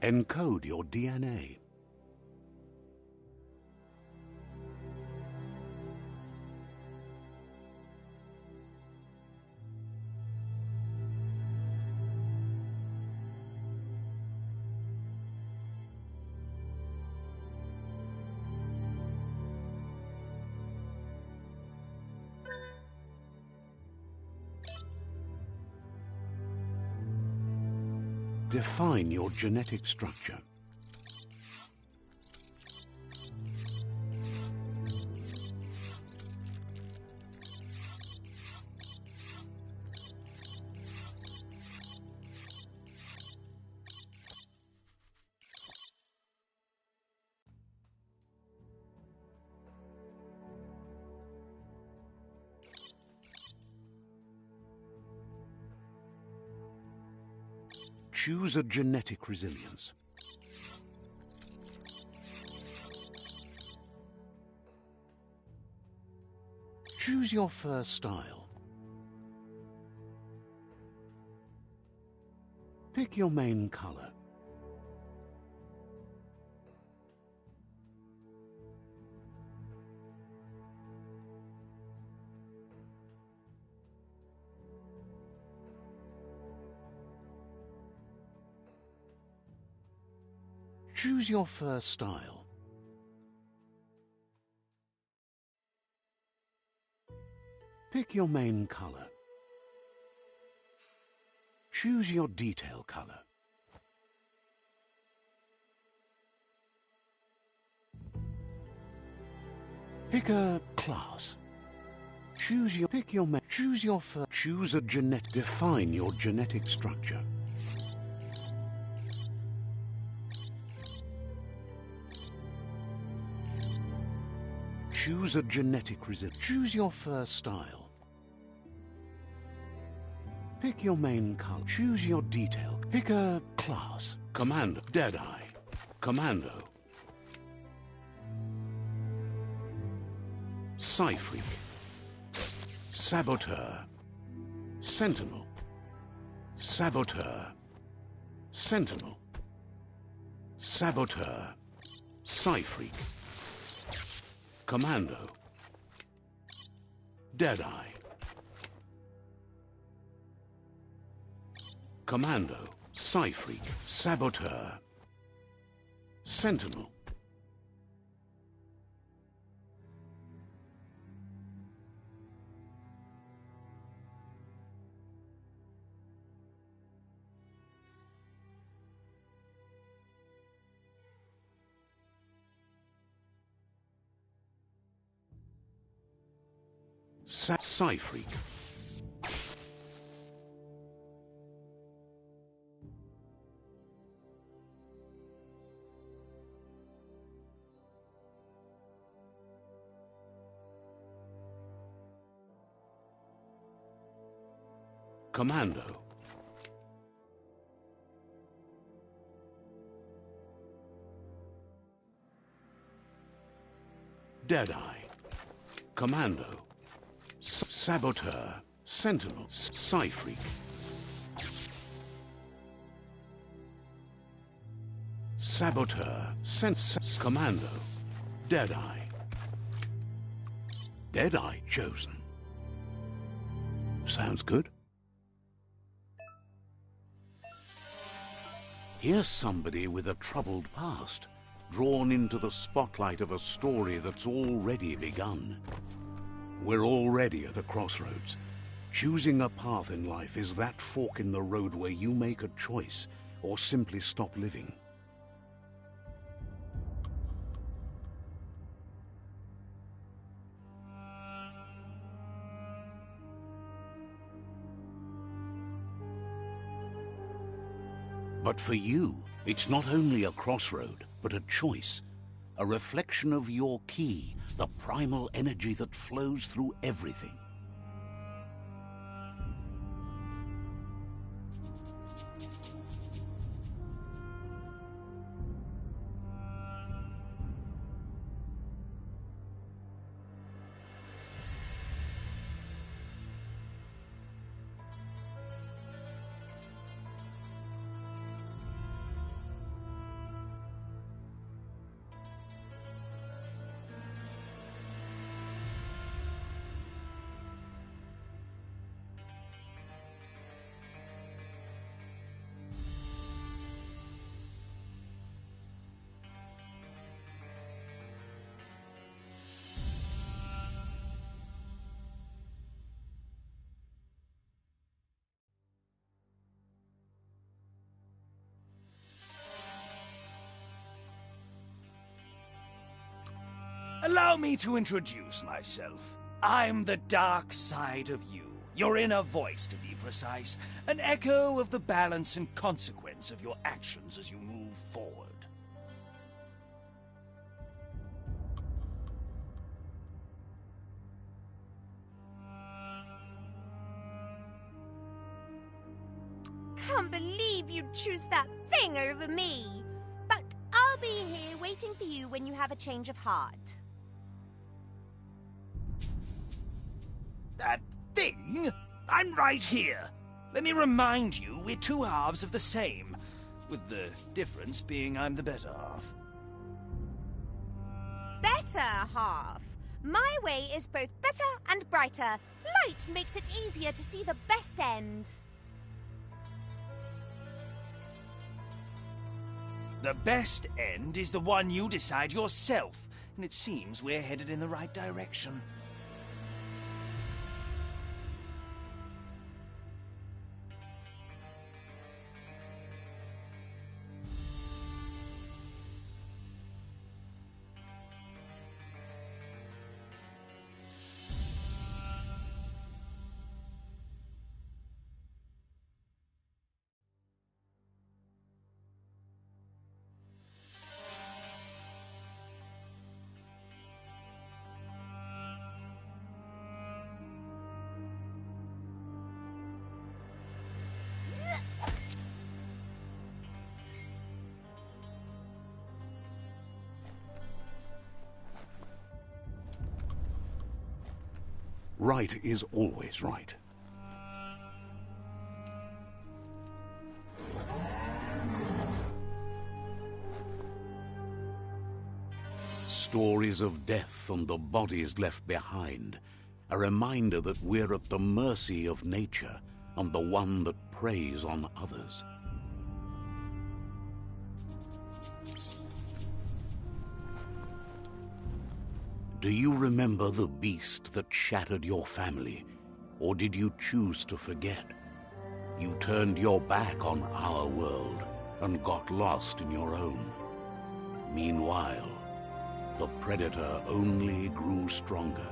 Encode your DNA. Define your genetic structure. Choose a genetic resilience. Choose your fur style. Pick your main color. Choose your fur style. Pick your main color. Choose your detail color. Pick a class. Choose your fur. Choose a genetic. Define your genetic structure. Choose a genetic resilience. Choose your fur style. Pick your main color. Choose your detail. Pick a class. Commando. Deadeye. Commando. Psy-Freak. Saboteur. Sentinel. Saboteur. Sentinel. Saboteur. Psy-Freak. Commando. Deadeye. Commando. Psy-Freak. Saboteur. Sentinel. Psy-Freak. Commando. Deadeye. Commando. Saboteur. Sentinel. Psy-Freak. Saboteur. Commando. Deadeye. Deadeye chosen. Sounds good. Here's somebody with a troubled past, drawn into the spotlight of a story that's already begun. We're already at a crossroads. Choosing a path in life is that fork in the road where you make a choice or simply stop living. But for you, it's not only a crossroad, but a choice. A reflection of your key, the primal energy that flows through everything. Allow me to introduce myself. I'm the dark side of you. Your inner voice, to be precise. An echo of the balance and consequence of your actions as you move forward. Can't believe you'd choose that thing over me. But I'll be here waiting for you when you have a change of heart. That thing? I'm right here. Let me remind you, we're two halves of the same, with the difference being I'm the better half. Better half. My way is both better and brighter. Light makes it easier to see the best end. The best end is the one you decide yourself, and it seems we're headed in the right direction. Right is always right. Stories of death and the bodies left behind. A reminder that we're at the mercy of nature and the one that preys on others. Do you remember the beast that shattered your family, or did you choose to forget? You turned your back on our world and got lost in your own. Meanwhile, the predator only grew stronger.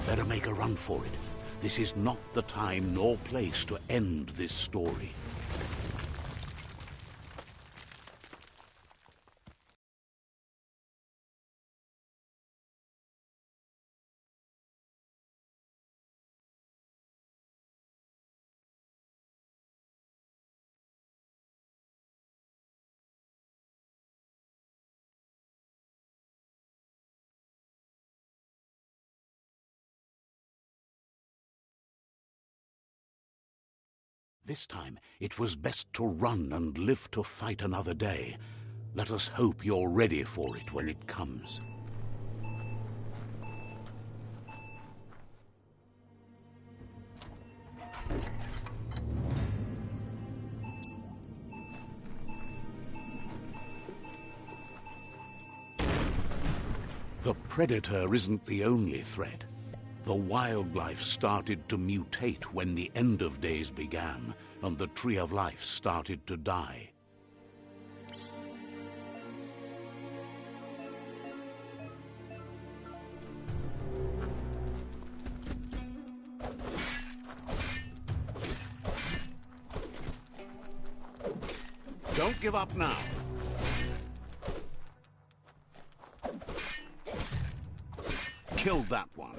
Better make a run for it. This is not the time nor place to end this story. This time, it was best to run and live to fight another day. Let us hope you're ready for it when it comes. The predator isn't the only threat. The wildlife started to mutate when the end of days began, and the tree of life started to die. Don't give up now. Killed that one.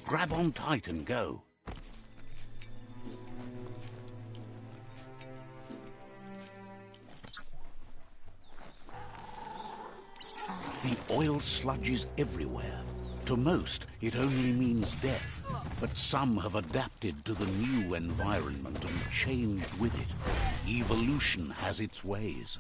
Grab on tight and go. The oil sludges everywhere. To most, it only means death, but some have adapted to the new environment and changed with it. Evolution has its ways.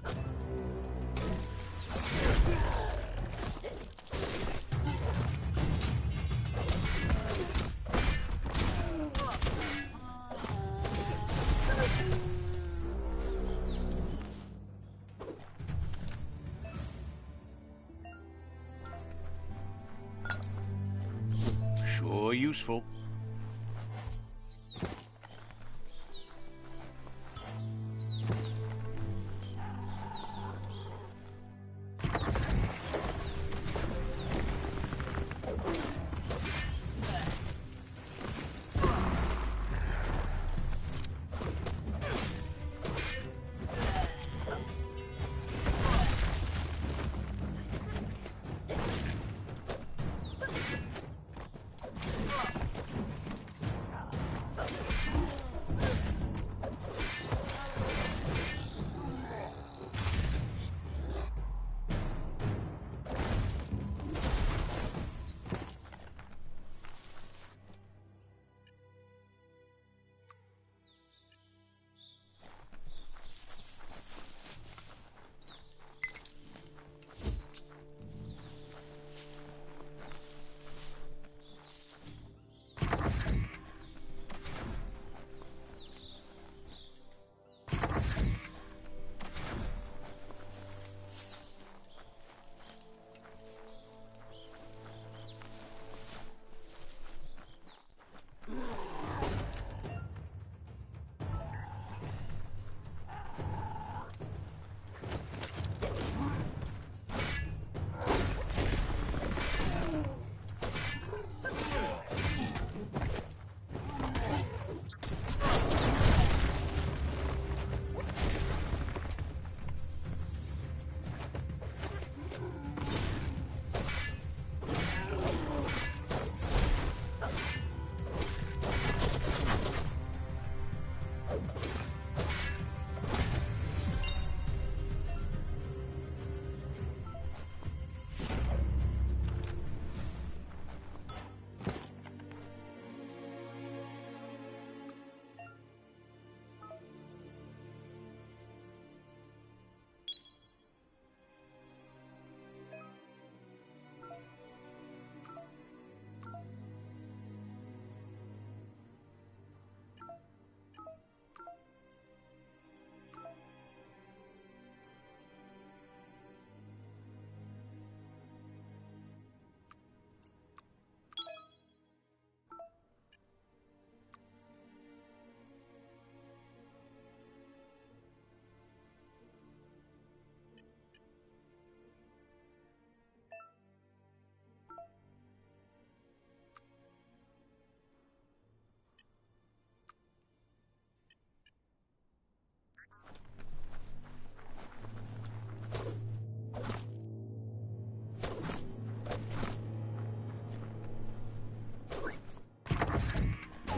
Sure useful.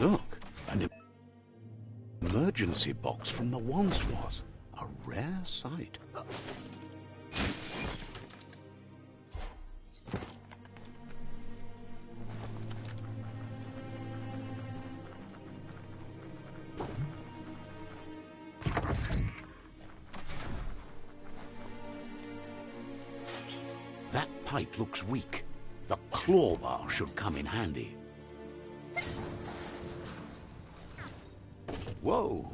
Look, an emergency box from the once was. A rare sight. That pipe looks weak. The claw bar should come in handy. Whoa!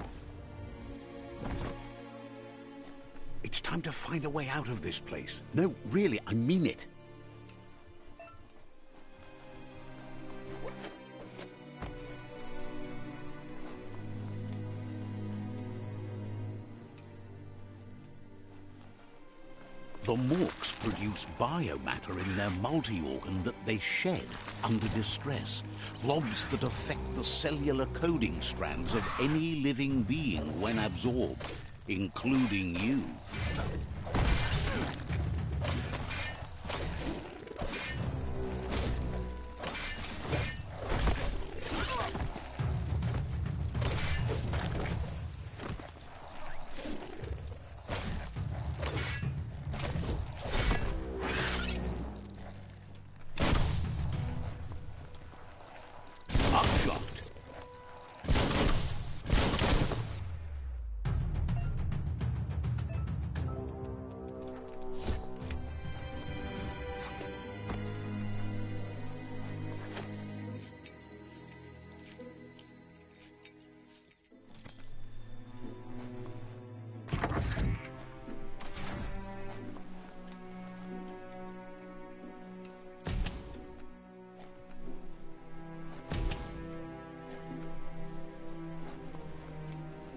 It's time to find a way out of this place. No, really, I mean it. The Morks produce biomatter in their multi-organ that they shed under distress. Blobs that affect the cellular coding strands of any living being when absorbed, including you.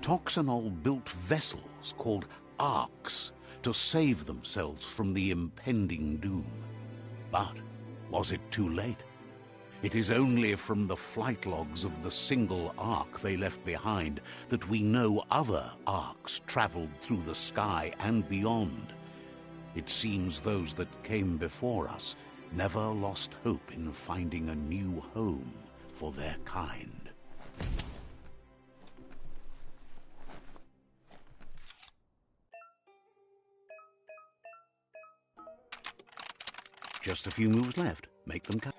Toxanol built vessels called arks to save themselves from the impending doom. But was it too late? It is only from the flight logs of the single ark they left behind that we know other arks traveled through the sky and beyond. It seems those that came before us never lost hope in finding a new home for their kind. Just a few moves left. Make them count.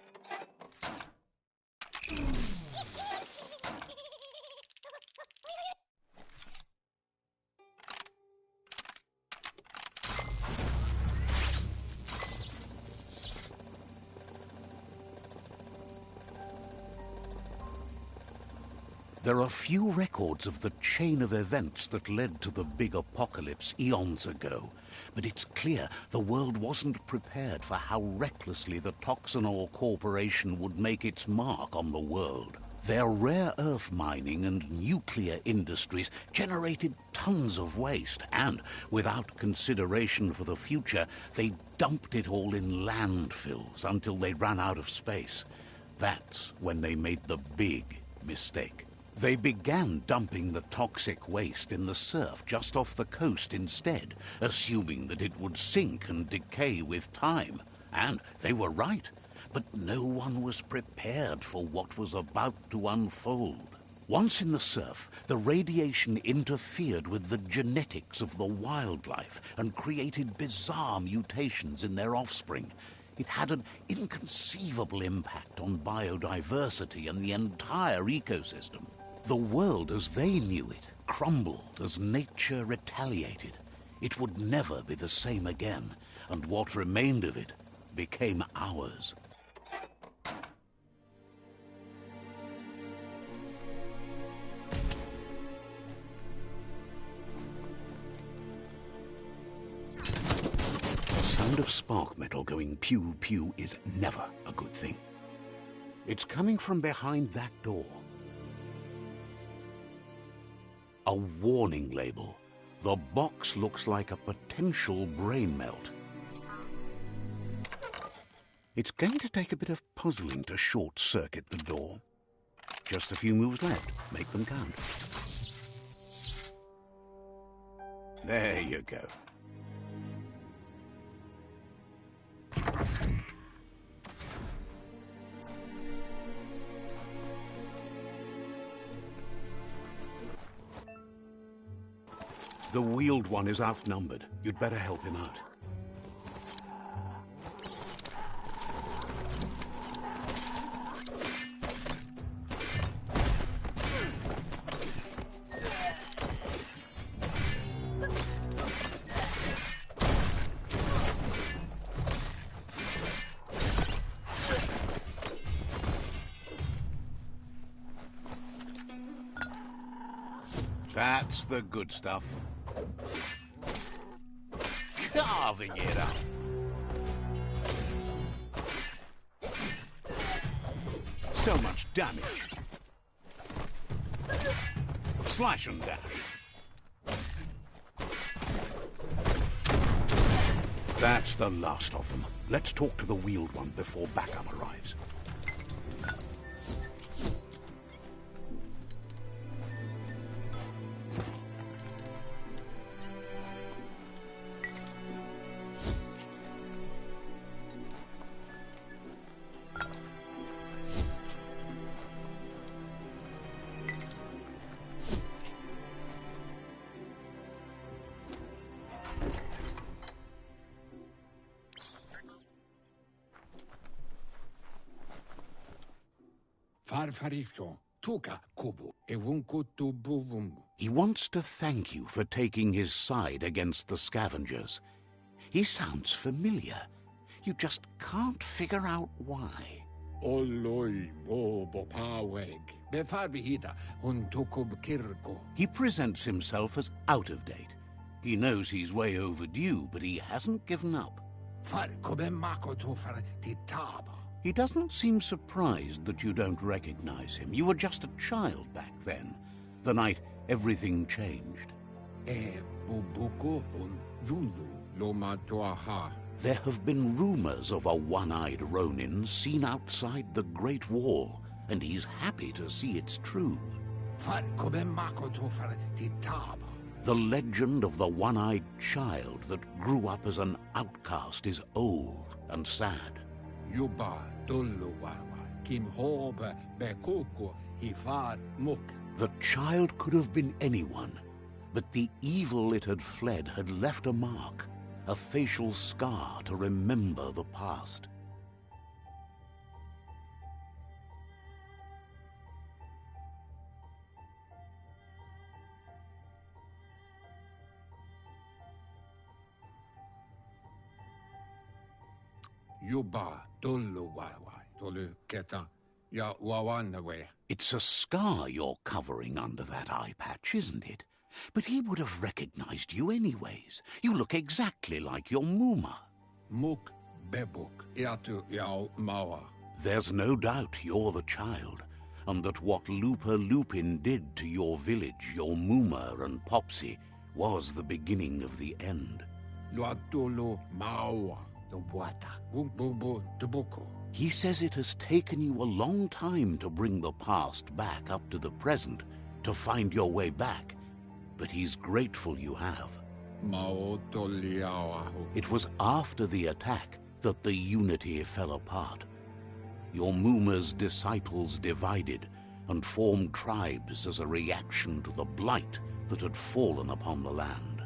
There are few records of the chain of events that led to the big apocalypse eons ago, but it's clear the world wasn't prepared for how recklessly the Toxanol Corporation would make its mark on the world. Their rare earth mining and nuclear industries generated tons of waste, and without consideration for the future, they dumped it all in landfills until they ran out of space. That's when they made the big mistake. They began dumping the toxic waste in the surf just off the coast instead, assuming that it would sink and decay with time. And they were right, but no one was prepared for what was about to unfold. Once in the surf, the radiation interfered with the genetics of the wildlife and created bizarre mutations in their offspring. It had an inconceivable impact on biodiversity and the entire ecosystem. The world as they knew it crumbled as nature retaliated. It would never be the same again, and what remained of it became ours. The sound of spark metal going pew-pew is never a good thing. It's coming from behind that door. A warning label. The box looks like a potential brain melt. It's going to take a bit of puzzling to short-circuit the door. Just a few moves left. Make them count. There you go. The Wheeled One is outnumbered. You'd better help him out. That's the good stuff. Carving it up. So much damage. Slash and dash. That's the last of them. Let's talk to the Wheeled One before backup arrives. He wants to thank you for taking his side against the scavengers. He sounds familiar. You just can't figure out why. He presents himself as out of date. He knows he's way overdue, but he hasn't given up. He doesn't seem surprised that you don't recognize him. You were just a child back then, the night everything changed. There have been rumors of a one-eyed Ronin seen outside the Great Wall, and he's happy to see it's true. The legend of the one-eyed child that grew up as an outcast is old and sad. The child could have been anyone, but the evil it had fled had left a mark, a facial scar to remember the past. It's a scar you're covering under that eye patch, isn't it? But he would have recognized you anyways. You look exactly like your Muma. There's no doubt you're the child, and that what Lupa Lupin did to your village, your Muma and Popsy, was the beginning of the end. He says it has taken you a long time to bring the past back up to the present, to find your way back, but he's grateful you have. It was after the attack that the unity fell apart. Your Muma's disciples divided and formed tribes as a reaction to the blight that had fallen upon the land.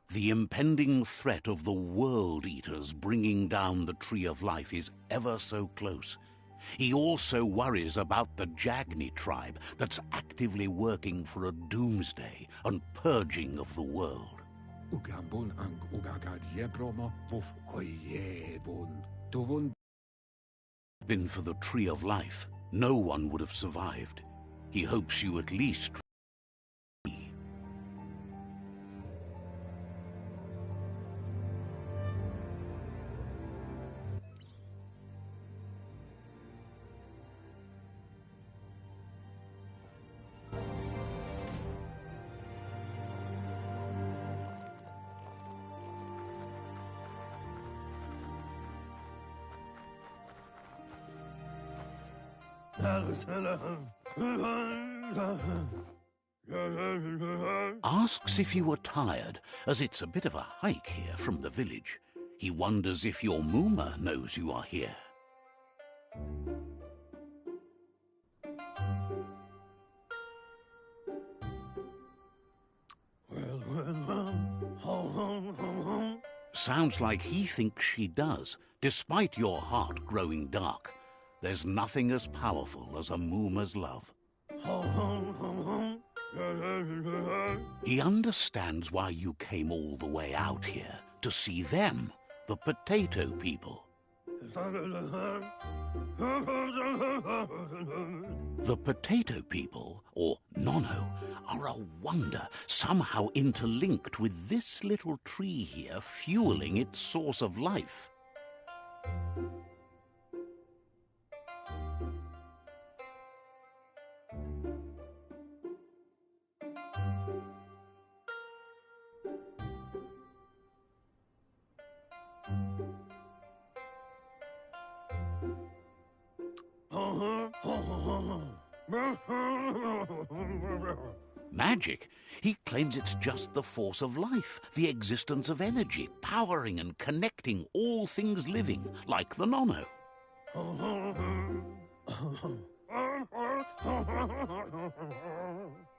The impending threat of the World Eaters bringing down the Tree of Life is ever so close. He also worries about the Jagni tribe that's actively working for a doomsday and purging of the world. Been for the Tree of Life, no one would have survived. He hopes you at least. Asks if you are tired, as it's a bit of a hike here from the village. He wonders if your Mooma knows you are here. Sounds like he thinks she does, despite your heart growing dark. There's nothing as powerful as a Mooma's love. He understands why you came all the way out here, to see them, the potato people. The potato people, or Nono, are a wonder, somehow interlinked with this little tree here fueling its source of life. Magic? He claims it's just the force of life, the existence of energy, powering and connecting all things living, like the Nono.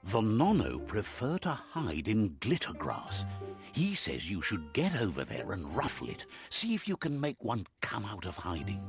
The Nono prefer to hide in glitter grass. He says you should get over there and ruffle it. See if you can make one come out of hiding.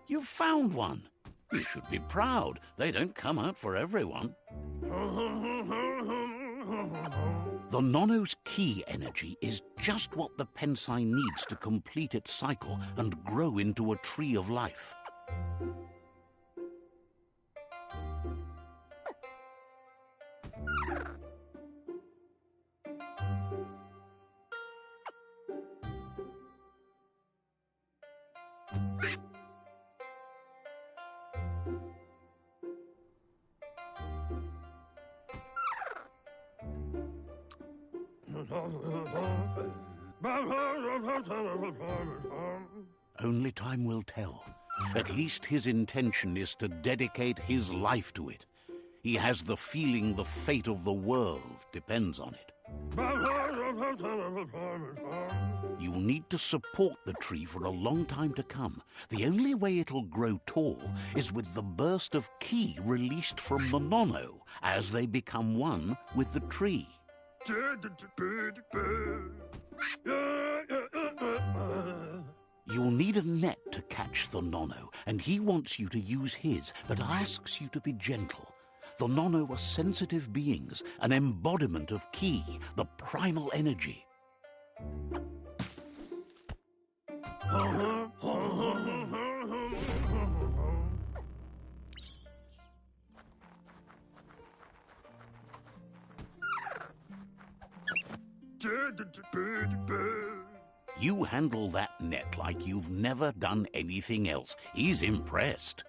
You've found one. You should be proud. They don't come out for everyone. The Nono's key energy is just what the Pensai needs to complete its cycle and grow into a tree of life. Only time will tell. At least his intention is to dedicate his life to it. He has the feeling the fate of the world depends on it. You'll need to support the tree for a long time to come. The only way it'll grow tall is with the burst of ki released from the Nono as they become one with the tree. You'll need a net to catch the Nono, and he wants you to use his, but asks you to be gentle. The Nono are sensitive beings, an embodiment of ki, the primal energy. You handle that net like you've never done anything else. He's impressed.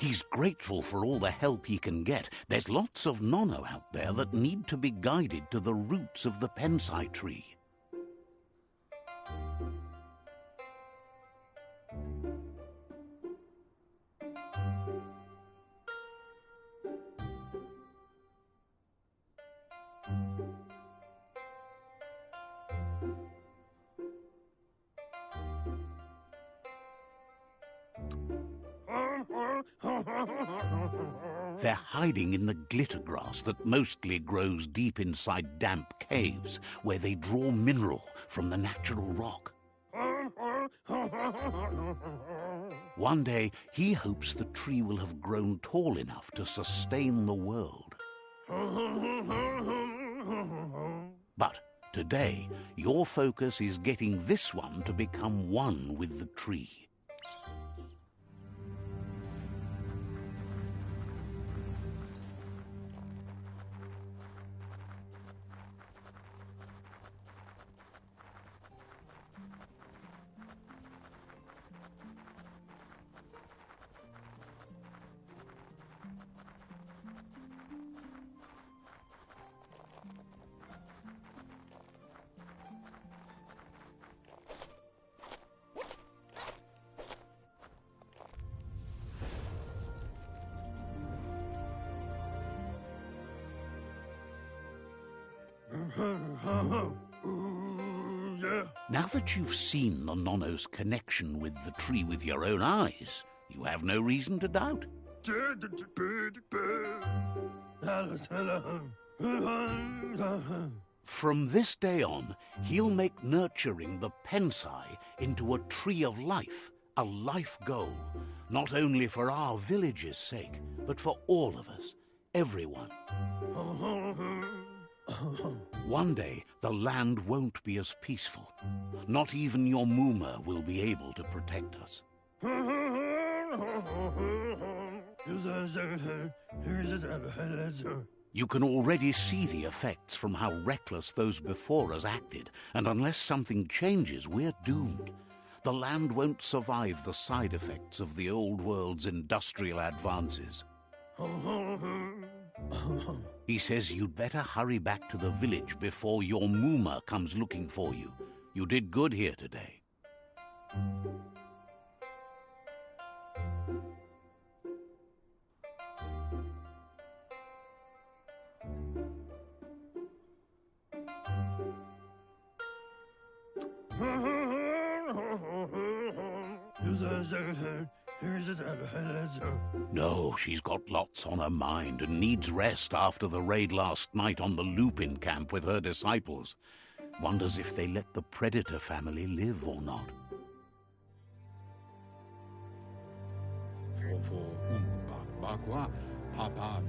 He's grateful for all the help he can get. There's lots of Nono out there that need to be guided to the roots of the Pensai tree. They're hiding in the glitter grass that mostly grows deep inside damp caves, where they draw mineral from the natural rock. One day, he hopes the tree will have grown tall enough to sustain the world. But today, your focus is getting this one to become one with the tree. Now that you've seen the Nonno's connection with the tree with your own eyes, you have no reason to doubt. From this day on, he'll make nurturing the Pensai into a tree of life, a life goal, not only for our village's sake, but for all of us, everyone. One day, the land won't be as peaceful. Not even your Muma will be able to protect us. You can already see the effects from how reckless those before us acted, and unless something changes, we're doomed. The land won't survive the side effects of the old world's industrial advances. He says you'd better hurry back to the village before your Muma comes looking for you. You did good here today. No, she's got lots on her mind and needs rest after the raid last night on the Lupin camp with her disciples. Wonders if they let the Predator family live or not.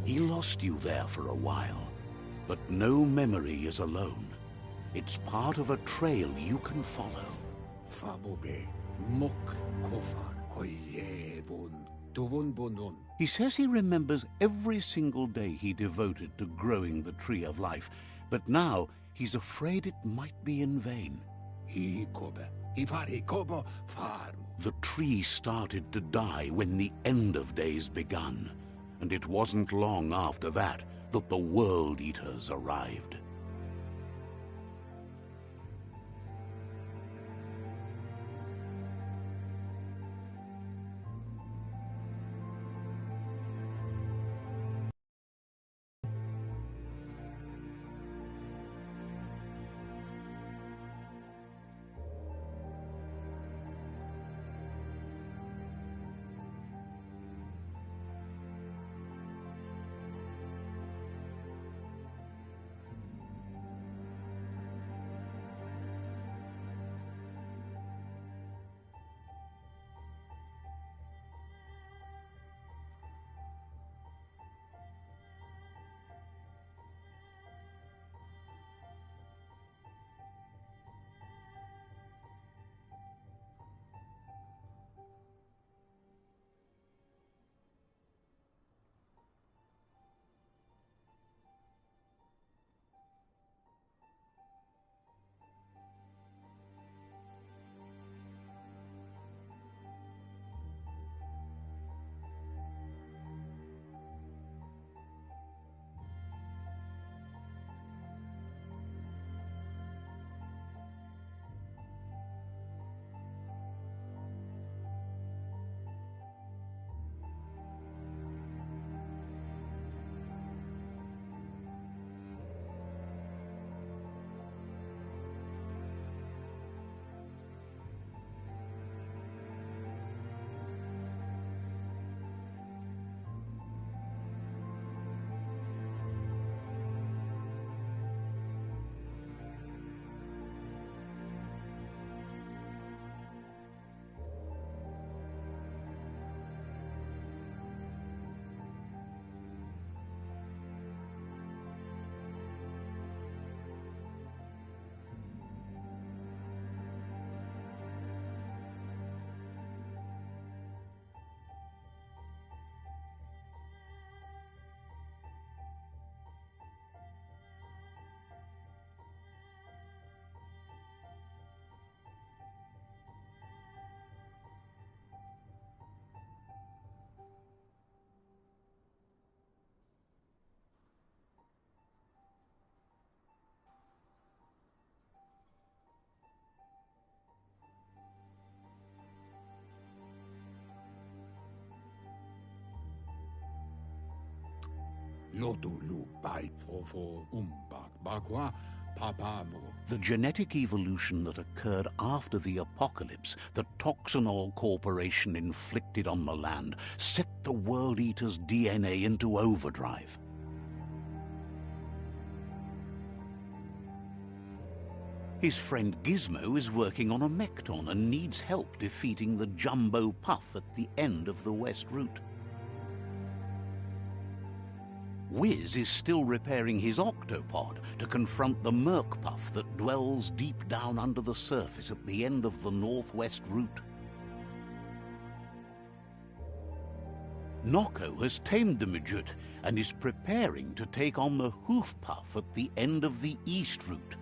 He lost you there for a while, but no memory is alone. It's part of a trail you can follow. He says he remembers every single day he devoted to growing the Tree of Life, but now he's afraid it might be in vain. The tree started to die when the end of days begun, and it wasn't long after that that the World Eaters arrived. The genetic evolution that occurred after the apocalypse that Toxanol Corporation inflicted on the land set the World Eater's DNA into overdrive. His friend Gizmo is working on a Mekton and needs help defeating the Jumbo Puff at the end of the West Route. Wiz is still repairing his Octopod to confront the Merc Puff that dwells deep down under the surface at the end of the Northwest Route. Nocco has tamed the Midget and is preparing to take on the Hoof Puff at the end of the East Route.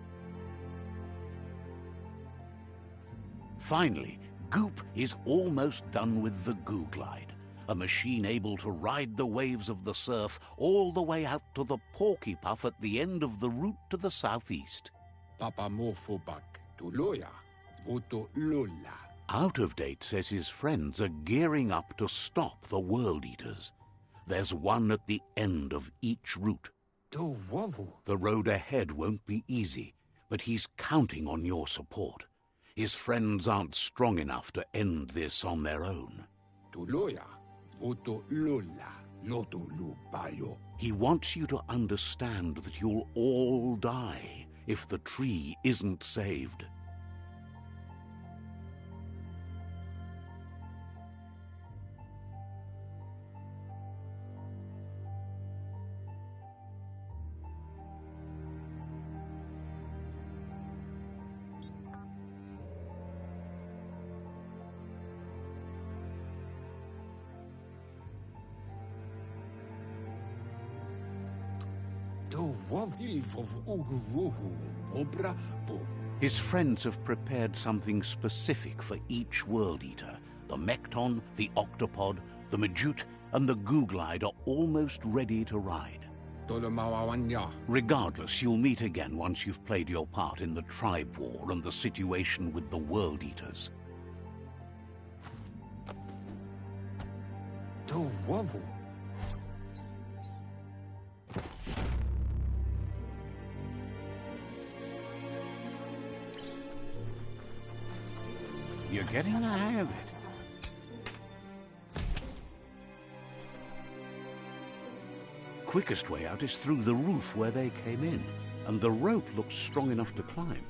Finally, Goop is almost done with the Goo Glide, a machine able to ride the waves of the surf all the way out to the Porky Puff at the end of the route to the southeast. Out of Date says his friends are gearing up to stop the World Eaters. There's one at the end of each route. The road ahead won't be easy, but he's counting on your support. His friends aren't strong enough to end this on their own. He wants you to understand that you'll all die if the tree isn't saved. His friends have prepared something specific for each World Eater. The Mekton, the Octopod, the Majute, and the Goo Glide are almost ready to ride. Regardless, you'll meet again once you've played your part in the tribe war and the situation with the World Eaters. You're getting the hang of it. Quickest way out is through the roof where they came in, and the rope looks strong enough to climb.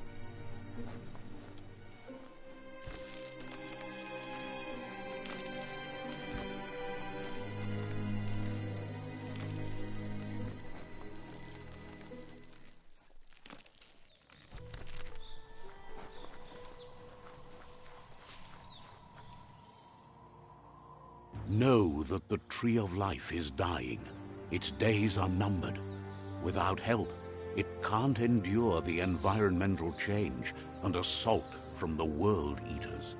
Know that the Tree of Life is dying. Its days are numbered. Without help, it can't endure the environmental change and assault from the World Eaters.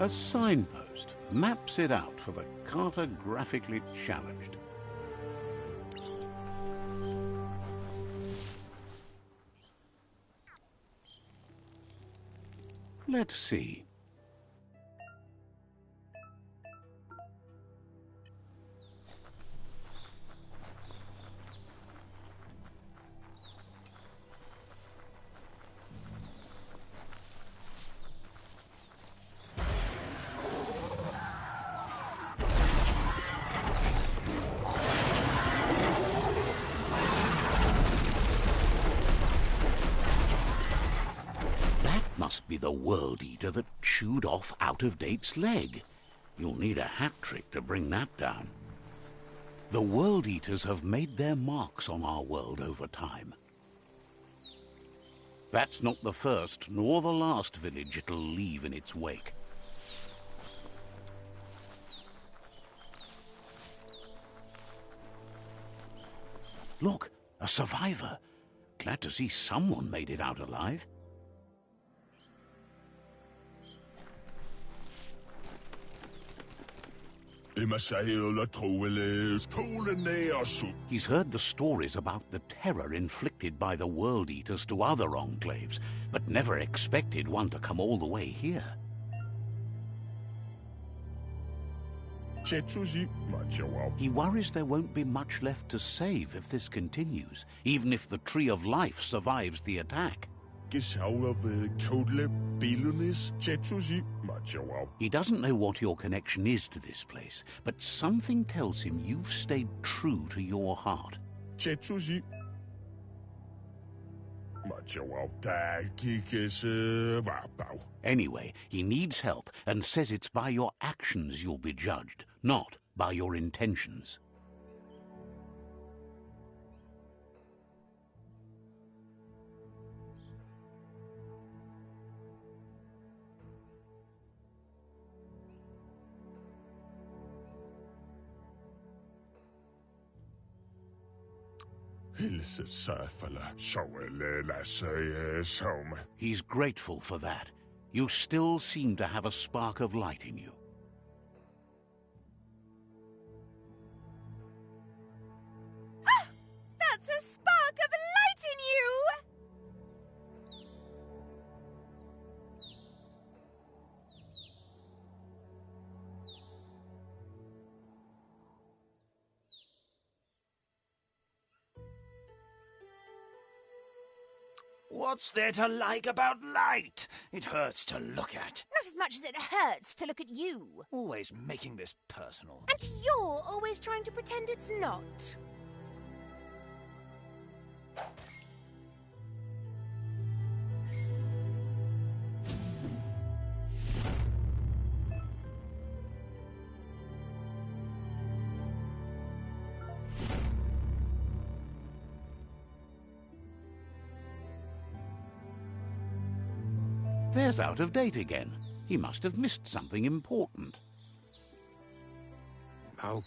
A signpost maps it out for the cartographically challenged. Let's see. Must be the World Eater that chewed off Out of Date's leg. You'll need a hat trick to bring that down. The World Eaters have made their marks on our world over time. That's not the first nor the last village it'll leave in its wake. Look, a survivor. Glad to see someone made it out alive. He's heard the stories about the terror inflicted by the World Eaters to other enclaves, but never expected one to come all the way here. He worries there won't be much left to save if this continues, even if the Tree of Life survives the attack. He doesn't know what your connection is to this place, but something tells him you've stayed true to your heart. Anyway, he needs help and says it's by your actions you'll be judged, not by your intentions. He's grateful for that. You still seem to have a spark of light in you. That's a spark of light in you! What's there to like about light? It hurts to look at. Not as much as it hurts to look at you. Always making this personal. And you're always trying to pretend it's not. There's Out of Date again. He must have missed something important. Out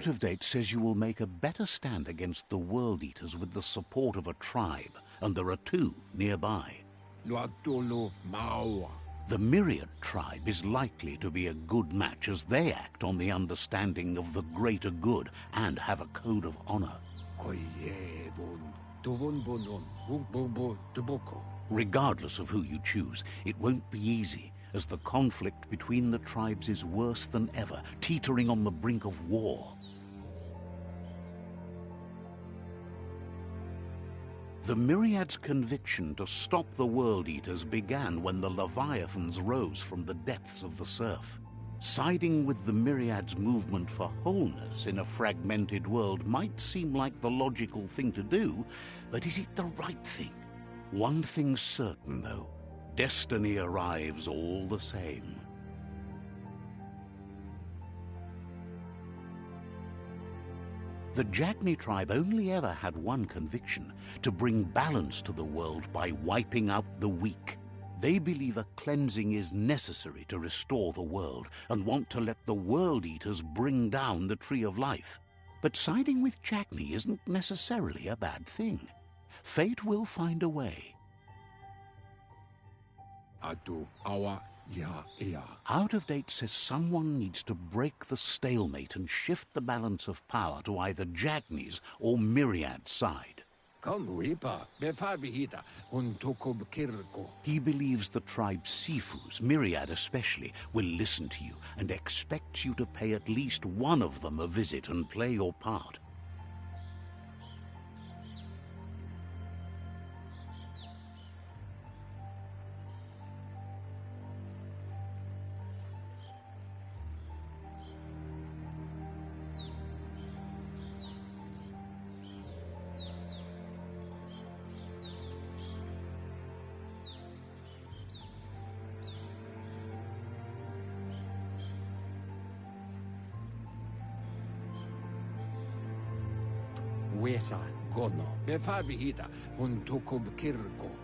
of Date says you will make a better stand against the World Eaters with the support of a tribe, and there are two nearby. The Myriad tribe is likely to be a good match as they act on the understanding of the greater good and have a code of honor. Regardless of who you choose, it won't be easy, as the conflict between the tribes is worse than ever, teetering on the brink of war. The Myriad's conviction to stop the World Eaters began when the Leviathans rose from the depths of the surf. Siding with the Myriad's movement for wholeness in a fragmented world might seem like the logical thing to do, but is it the right thing? One thing's certain, though. Destiny arrives all the same. The Jagni tribe only ever had one conviction: to bring balance to the world by wiping out the weak. They believe a cleansing is necessary to restore the world, and want to let the World Eaters bring down the Tree of Life. But siding with Jagni isn't necessarily a bad thing. Fate will find a way. Out of Date says someone needs to break the stalemate and shift the balance of power to either Jagni's or Myriad's side. He believes the tribe's Sifus, Myriad especially, will listen to you and expects you to pay at least one of them a visit and play your part.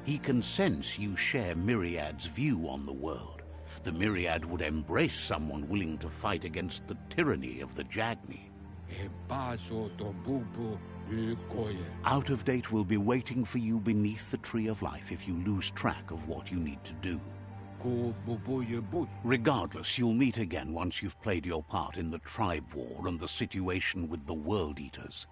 He can sense you share Myriad's view on the world. The Myriad would embrace someone willing to fight against the tyranny of the Jagni. Out of Date will be waiting for you beneath the Tree of Life if you lose track of what you need to do. Regardless, you'll meet again once you've played your part in the tribe war and the situation with the World Eaters.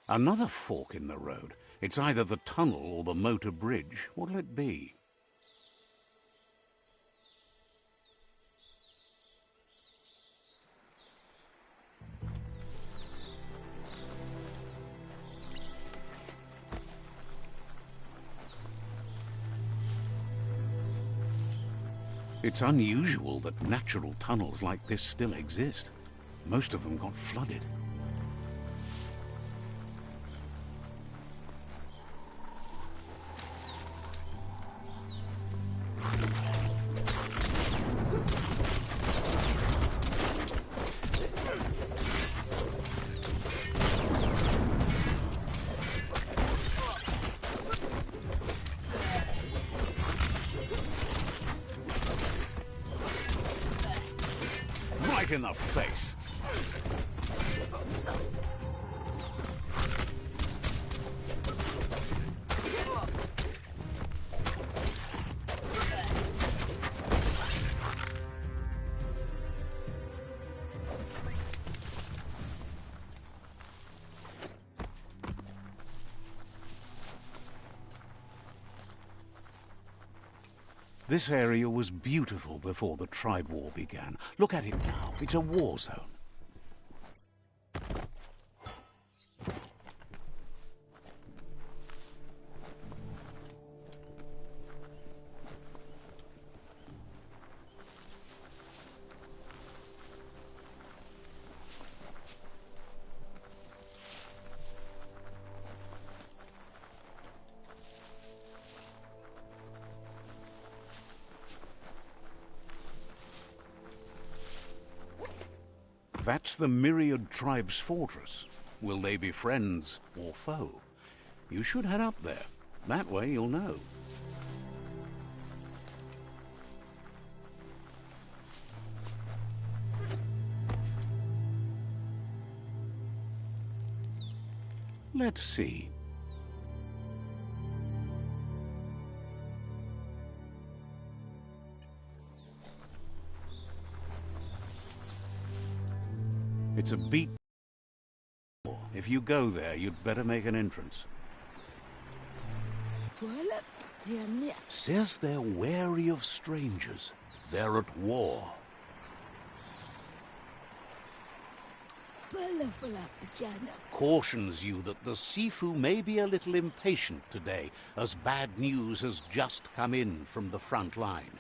Another fork in the road. It's either the tunnel or the motor bridge. What'll it be? It's unusual that natural tunnels like this still exist. Most of them got flooded. Right in the face. This area was beautiful before the tribe war began. Look at it now. It's a war zone. That's the Myriad Tribe's fortress. Will they be friends or foe? You should head up there. That way you'll know. Let's see. It's a beat. If you go there, you'd better make an entrance. Says they're wary of strangers. They're at war. Cautions you that the Sifu may be a little impatient today, as bad news has just come in from the front line.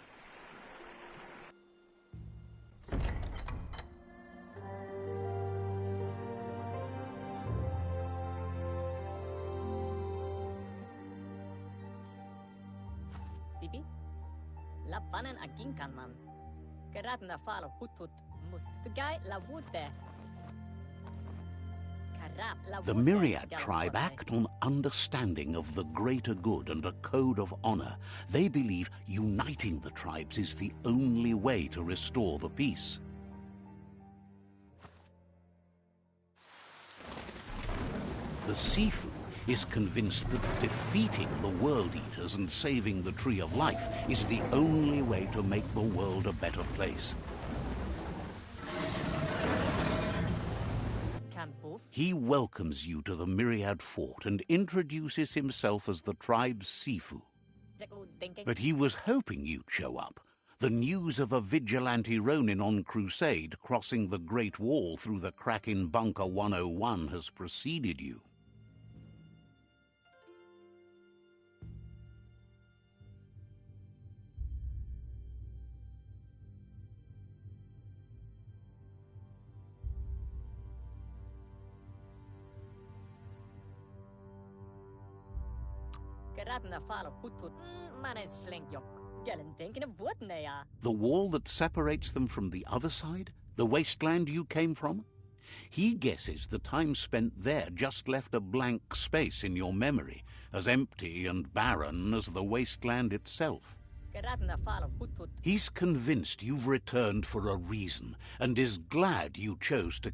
Sibi? Lapfanen aginkan man. Geratna fal hutut mustugai la wute. The Myriad tribe act on understanding of the greater good and a code of honor. They believe uniting the tribes is the only way to restore the peace. The Sifu is convinced that defeating the World Eaters and saving the Tree of Life is the only way to make the world a better place. He welcomes you to the Myriad Fort and introduces himself as the tribe's Sifu. But he was hoping you'd show up. The news of a vigilante Ronin on crusade crossing the Great Wall through the crack in Bunker 101 has preceded you. The wall that separates them from the other side? The wasteland you came from? He guesses the time spent there just left a blank space in your memory, as empty and barren as the wasteland itself. He's convinced you've returned for a reason, and is glad you chose to.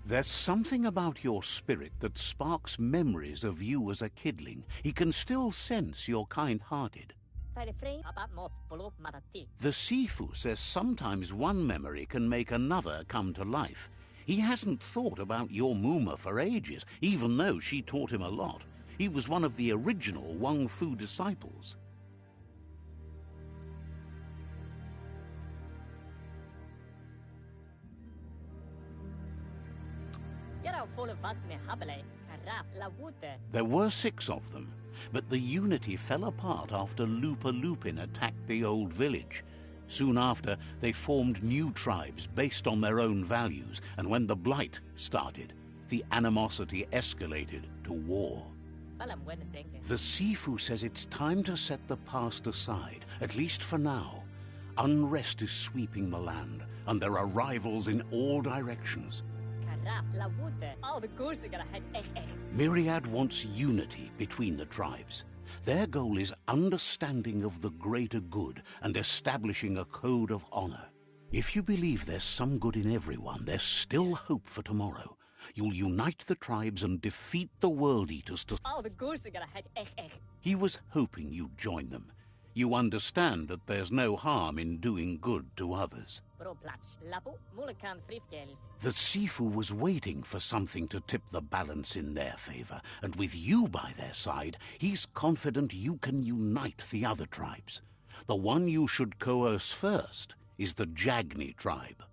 There's something about your spirit that sparks memories of you as a kidling. He can still sense you're kind-hearted. The Sifu says sometimes one memory can make another come to life. He hasn't thought about your Muma for ages, even though she taught him a lot. He was one of the original Wang Fu disciples. There were 6 of them, but the unity fell apart after Lupa Lupin attacked the old village. Soon after, they formed new tribes based on their own values, and when the Blight started, the animosity escalated to war. The Sifu says it's time to set the past aside, at least for now. Unrest is sweeping the land, and there are rivals in all directions. Myriad wants unity between the tribes. Their goal is understanding of the greater good and establishing a code of honor. If you believe there's some good in everyone, there's still hope for tomorrow. You'll unite the tribes and defeat the World Eaters to... He was hoping you'd join them. You understand that there's no harm in doing good to others. The Sifu was waiting for something to tip the balance in their favor, and with you by their side, he's confident you can unite the other tribes. The one you should coerce first is the Jagni tribe.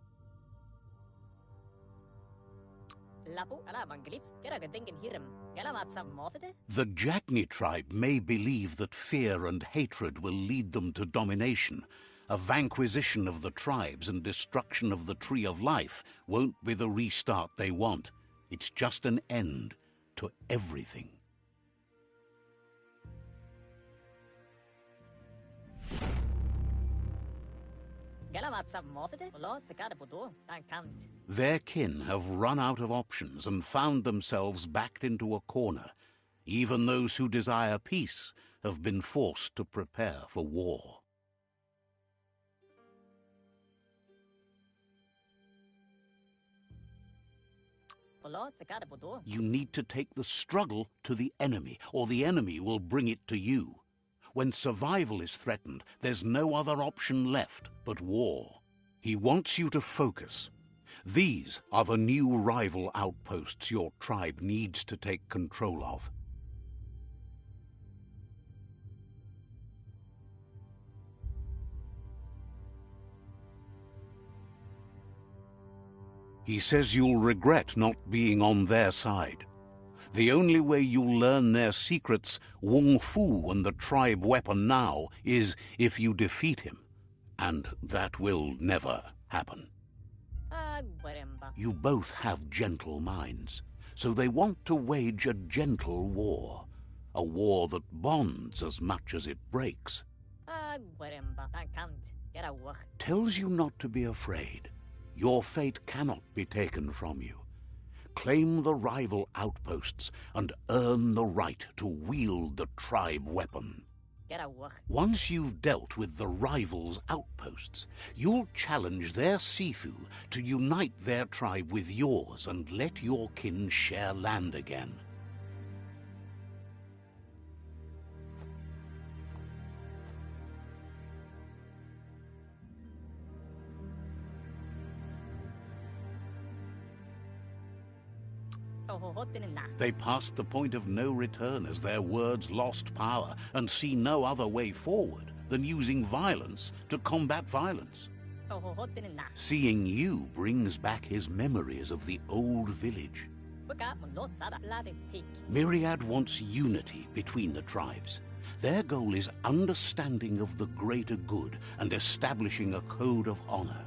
The Jagni tribe may believe that fear and hatred will lead them to domination. A vanquisition of the tribes and destruction of the Tree of Life won't be the restart they want. It's just an end to everything. Their kin have run out of options and found themselves backed into a corner. Even those who desire peace have been forced to prepare for war. You need to take the struggle to the enemy, or the enemy will bring it to you. When survival is threatened, there's no other option left but war. He wants you to focus. These are the new rival outposts your tribe needs to take control of. He says you'll regret not being on their side. The only way you'll learn their secrets, Wung Fu and the tribe weapon now, is if you defeat him. And that will never happen. You both have gentle minds, so they want to wage a gentle war. A war that bonds as much as it breaks. Tells you not to be afraid. Your fate cannot be taken from you. Claim the rival outposts and earn the right to wield the tribe weapon. Once you've dealt with the rivals' outposts, you'll challenge their Sifu to unite their tribe with yours and let your kin share land again. They passed the point of no return as their words lost power and see no other way forward than using violence to combat violence. Seeing you brings back his memories of the old village. Myriad wants unity between the tribes. Their goal is understanding of the greater good and establishing a code of honor.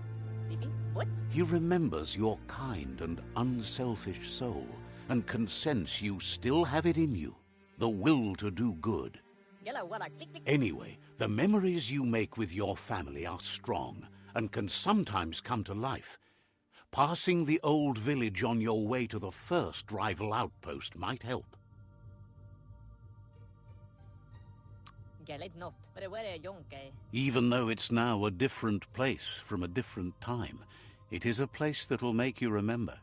He remembers your kind and unselfish soul, and can sense you still have it in you, the will to do good. Anyway, the memories you make with your family are strong, and can sometimes come to life. Passing the old village on your way to the first rival outpost might help. Even though it's now a different place from a different time, it is a place that'll make you remember.